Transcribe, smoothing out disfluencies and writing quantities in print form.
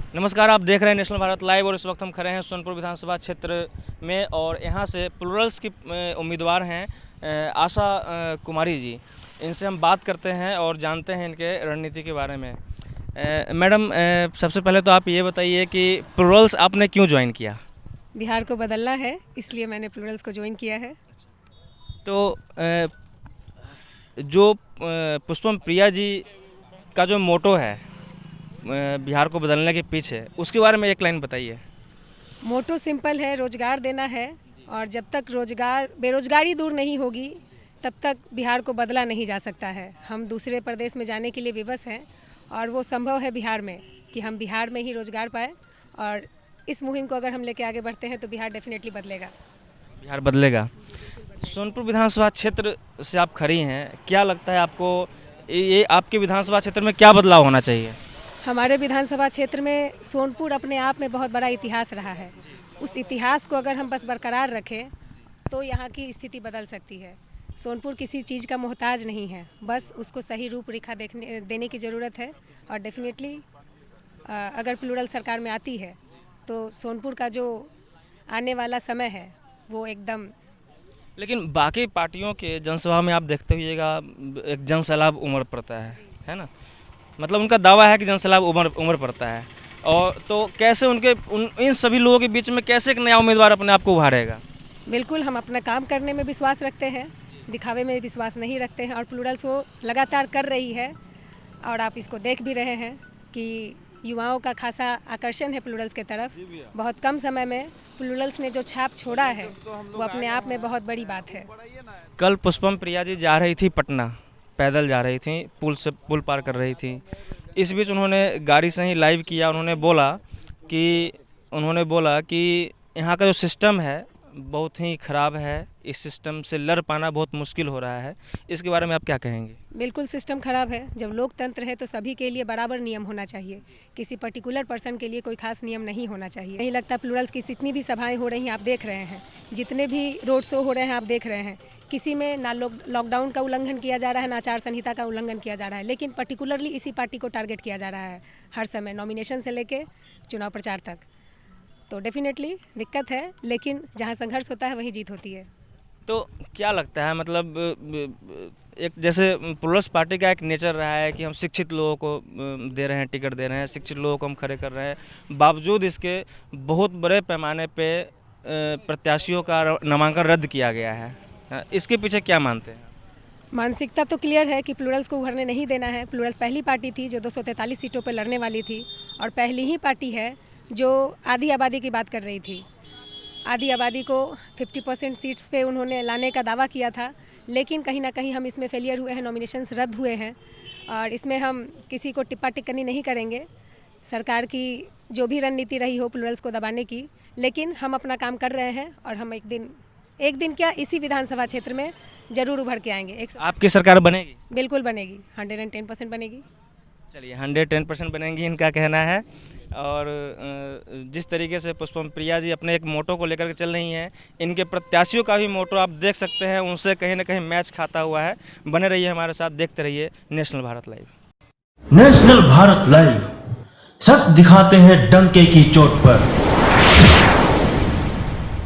नमस्कार, आप देख रहे हैं नेशनल भारत लाइव और इस वक्त हम खड़े हैं सोनपुर विधानसभा क्षेत्र में और यहाँ से प्लूरल्स की उम्मीदवार हैं आशा कुमारी जी। इनसे हम बात करते हैं और जानते हैं इनके रणनीति के बारे में। मैडम, सबसे पहले तो आप ये बताइए कि प्लूरल्स आपने क्यों ज्वाइन किया? बिहार को बदलना है, इसलिए मैंने प्लूरल्स को ज्वाइन किया है। तो जो पुष्पम प्रिया जी का जो मोटो है बिहार को बदलने के पीछे, उसके बारे में एक लाइन बताइए। मोटो सिंपल है, रोजगार देना है और जब तक बेरोजगारी दूर नहीं होगी तब तक बिहार को बदला नहीं जा सकता है। हम दूसरे प्रदेश में जाने के लिए विवश हैं और वो संभव है बिहार में कि हम बिहार में ही रोजगार पाए और इस मुहिम को अगर हम लेके आगे बढ़ते हैं तो बिहार डेफिनेटली बदलेगा। बिहार बदलेगा। सोनपुर विधानसभा क्षेत्र से आप खड़ी हैं, क्या लगता है आपको ये आपके विधानसभा क्षेत्र में क्या बदलाव होना चाहिए? हमारे विधानसभा क्षेत्र में सोनपुर अपने आप में बहुत बड़ा इतिहास रहा है। उस इतिहास को अगर हम बस बरकरार रखें तो यहाँ की स्थिति बदल सकती है। सोनपुर किसी चीज़ का मोहताज नहीं है, बस उसको सही रूपरेखा देने की ज़रूरत है और डेफिनेटली अगर प्लूरल सरकार में आती है तो सोनपुर का जो आने वाला समय है वो एकदम। लेकिन बाकी पार्टियों के जनसभा में आप देखते होइएगा एक जनसैलाब उमड़ पड़ता है ना, मतलब उनका दावा है कि जनसैलाब उमड़ पड़ता है। और तो कैसे इन सभी लोगों के बीच में कैसे एक नया उम्मीदवार अपने आप को उभारेगा? बिल्कुल, हम अपना काम करने में विश्वास रखते हैं, दिखावे में विश्वास नहीं रखते हैं और प्लूरल्स वो लगातार कर रही है और आप इसको देख भी रहे हैं कि युवाओं का खासा आकर्षण है प्लूरल्स के तरफ। बहुत कम समय में प्लूरल्स ने जो छाप छोड़ा है वो अपने आप में बहुत बड़ी बात है। कल पुष्पम प्रिया जी जा रही थी पटना, पैदल जा रही थी, पुल पार कर रही थी। इस बीच उन्होंने गाड़ी से ही लाइव किया। उन्होंने बोला कि यहाँ का जो सिस्टम है बहुत ही ख़राब है, इस सिस्टम से लड़ पाना बहुत मुश्किल हो रहा है। इसके बारे में आप क्या कहेंगे? बिल्कुल, सिस्टम खराब है। जब लोकतंत्र है तो सभी के लिए बराबर नियम होना चाहिए, किसी पर्टिकुलर पर्सन के लिए कोई खास नियम नहीं होना चाहिए। नहीं लगता प्लूरल्स की जितनी भी सभाएं हो रही हैं आप देख रहे हैं, जितने भी रोड शो हो रहे हैं आप देख रहे हैं, किसी में ना लॉकडाउन का उल्लंघन किया जा रहा है, ना आचार संहिता का उल्लंघन किया जा रहा है, लेकिन पर्टिकुलरली इसी पार्टी को टारगेट किया जा रहा है हर समय, नॉमिनेशन से लेके चुनाव प्रचार तक। तो डेफिनेटली दिक्कत है, लेकिन जहाँ संघर्ष होता है वहीं जीत होती है। तो क्या लगता है, मतलब एक जैसे प्लूरल्स पार्टी का एक नेचर रहा है कि हम शिक्षित लोगों को दे रहे हैं, टिकट दे रहे हैं, शिक्षित लोगों को हम खड़े कर रहे हैं, बावजूद इसके बहुत बड़े पैमाने पे प्रत्याशियों का नामांकन रद्द किया गया है। इसके पीछे क्या मानते हैं? मानसिकता तो क्लियर है कि प्लूरल्स को उभरने नहीं देना है। प्लूरल्स पहली पार्टी थी जो 243 सीटों पर लड़ने वाली थी और पहली ही पार्टी है जो आधी आबादी की बात कर रही थी। आधी आबादी को 50% सीट्स पे उन्होंने लाने का दावा किया था, लेकिन कहीं ना कहीं हम इसमें फेलियर हुए हैं, नॉमिनेशंस रद्द हुए हैं और इसमें हम किसी को टिप्पा टिप्पणी नहीं करेंगे। सरकार की जो भी रणनीति रही हो प्लूरल्स को दबाने की, लेकिन हम अपना काम कर रहे हैं और हम एक दिन क्या इसी विधानसभा क्षेत्र में जरूर उभर के आएंगे। आपकी सरकार बनेगी? बिल्कुल बनेगी, 110% बनेगी। चलिए, 110% बनेंगी इनका कहना है। और जिस तरीके से पुष्पम प्रिया जी अपने एक मोटो को लेकर के चल रही हैं, इनके प्रत्याशियों का भी मोटो आप देख सकते हैं, उनसे कहीं ना कहीं मैच खाता हुआ है। बने रहिए हमारे साथ, देखते रहिए national Bharat live. National Bharat live, सच दिखाते हैं डंके की चोट पर।